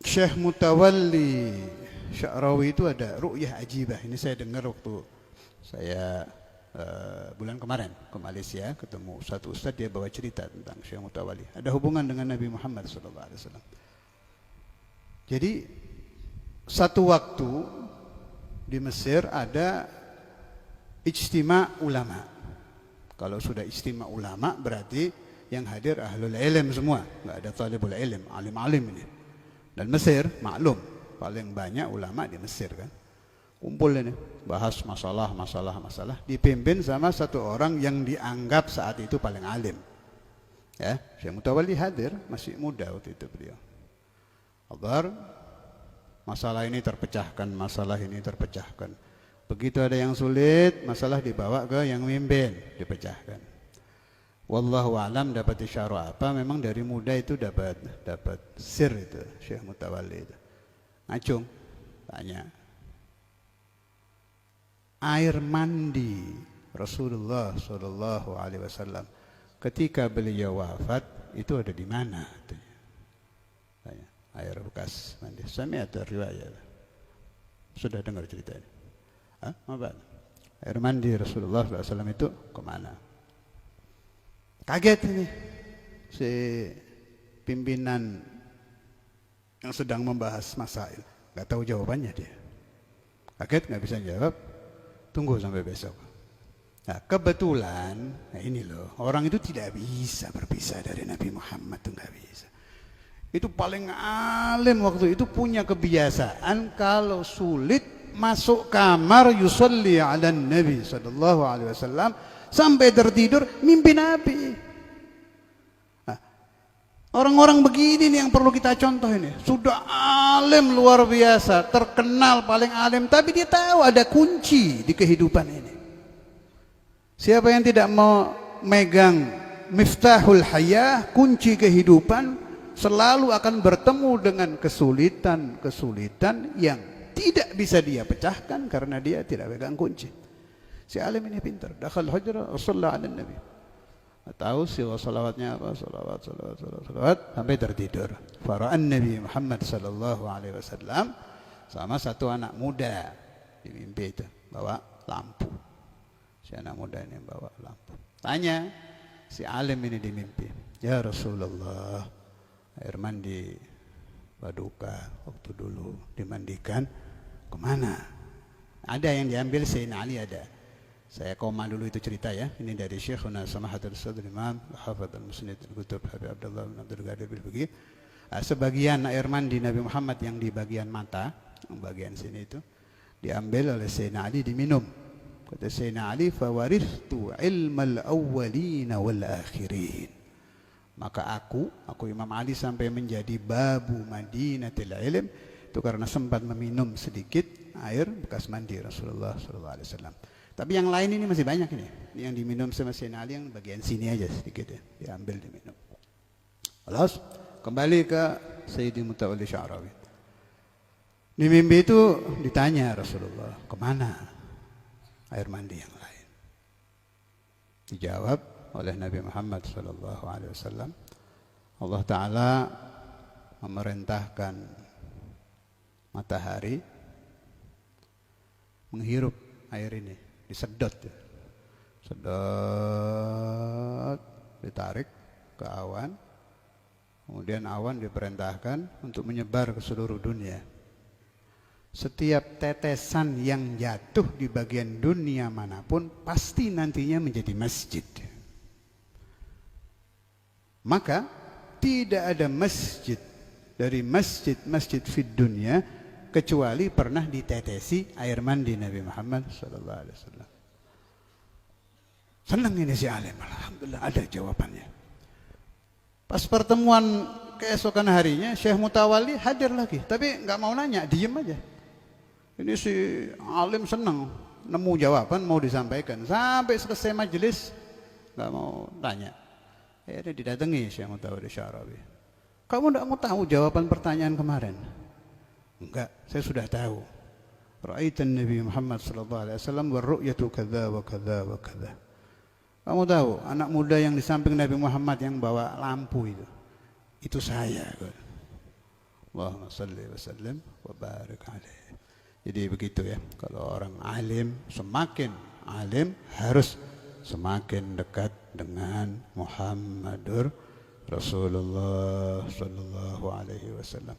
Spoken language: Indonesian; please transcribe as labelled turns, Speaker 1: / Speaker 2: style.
Speaker 1: Syekh Mutawalli Sya'rawi itu ada ru'yah ajibah. Ini saya dengar waktu saya bulan kemarin ke Malaysia, ketemu satu ustadz, dia bawa cerita tentang Syekh Mutawalli. Ada hubungan dengan Nabi Muhammad SAW. Jadi satu waktu di Mesir ada ijtima ulama. Kalau sudah ijtima ulama berarti yang hadir ahlul ilm semua, nggak ada talibul ilm, alim-alim ini. Dan Mesir maklum paling banyak ulama di Mesir kan. Kumpul ini bahas masalah, dipimpin sama satu orang yang dianggap saat itu paling alim. Ya, Syekh Mutawalli hadir, masih muda waktu itu beliau. Agar masalah ini terpecahkan, masalah ini terpecahkan. Begitu ada yang sulit, masalah dibawa ke yang mimpin, dipecahkan. Wallahu alam dapat isyarah apa? Memang dari muda itu dapat sir itu Syekh Mutawalli itu. Ngacung, tanya. Air mandi Rasulullah Shallallahu Alaihi Wasallam ketika beliau wafat itu ada di mana? Tanya. Air bekas mandi. Sami'atu riwayat. Sudah dengar cerita ini? Apa? Air mandi Rasulullah SAW itu kemana? Kaget ini si pimpinan yang sedang membahas masail, nggak tahu jawabannya dia. Kaget, nggak bisa jawab. Tunggu sampai besok. Nah kebetulan, nah ini loh, orang itu tidak bisa berpisah dari Nabi Muhammad, itu nggak bisa. Itu paling alim waktu itu, punya kebiasaan kalau sulit masuk kamar yusolli ala Nabi sallallahu alaihi wasallam sampai tertidur mimpi Nabi. Nah, orang-orang begini nih yang perlu kita contoh ini. Sudah alim luar biasa, terkenal paling alim, tapi dia tahu ada kunci di kehidupan ini. Siapa yang tidak mau megang miftahul hayah, kunci kehidupan, selalu akan bertemu dengan kesulitan-kesulitan yang tidak bisa dia pecahkan karena dia tidak pegang kunci. Si alim ini pintar. Dakhal hujrah, shalla ala nabi. Tahu sih salawatnya apa? Salawat sampai tertidur. Fara'an Nabi Muhammad sallallahu alaihi wasallam sama satu anak muda di mimpi itu bawa lampu. Si anak muda ini bawa lampu. Tanya si alim ini di mimpi, "Ya Rasulullah, air mandi Paduka waktu dulu dimandikan kemana?" Ada yang diambil Sayyidina Ali, ada. Saya koma dulu itu cerita ya. Ini dari Syekhuna Samahatul Sadr Imam Hafadz al-Musnid al-Qutub Habib Abdullah bin Abdul Qadir bil-Baqi. Sebagian air mandi Nabi Muhammad yang di bagian mata, yang bagian sini itu diambil oleh Sayyidina Ali, diminum. Kata Sayyidina Ali, "Fawarithtu ilmal awwalin wal akhirin." Maka aku Imam Ali sampai menjadi babu Madinatil Ilm itu karena sempat meminum sedikit air bekas mandi Rasulullah SAW. Tapi yang lain ini masih banyak ini. Yang diminum sama Sayyidina Ali yang bagian sini aja sedikit ya, diambil diminum. Lalu kembali ke Sayyidi Mutawalli Sya'rawi. Di mimpi itu ditanya Rasulullah, "Kemana air mandi yang lain?" Dijawab oleh Nabi Muhammad SAW. Allah Ta'ala memerintahkan matahari menghirup air ini, disedot, ditarik ke awan, kemudian awan diperintahkan untuk menyebar ke seluruh dunia. Setiap tetesan yang jatuh di bagian dunia manapun pasti nantinya menjadi masjid. Maka tidak ada masjid dari masjid-masjid fid dunia kecuali pernah ditetesi air mandi Nabi Muhammad SAW. Senang ini si alim, alhamdulillah ada jawabannya. Pas pertemuan keesokan harinya Syekh Mutawalli hadir lagi, tapi nggak mau nanya, diem aja. Ini si alim senang nemu jawaban mau disampaikan, sampai selesai majelis nggak mau tanya. Akhirnya didatangi Syekh Mutawalli Sya'rawi. "Kamu tidak mau tahu jawaban pertanyaan kemarin?" "Enggak, saya sudah tahu. Ra'aitan Nabi Muhammad sallallahu alaihi wasallam wa ru'yatu kadza wa kadza wa kadza." Kamu tahu anak muda yang di samping Nabi Muhammad yang bawa lampu itu saya. Allahumma salli wa sallim wa barik alaihi. Jadi begitu ya, kalau orang alim, semakin alim harus semakin dekat dengan Muhammadur Rasulullah sallallahu alaihi wasallam.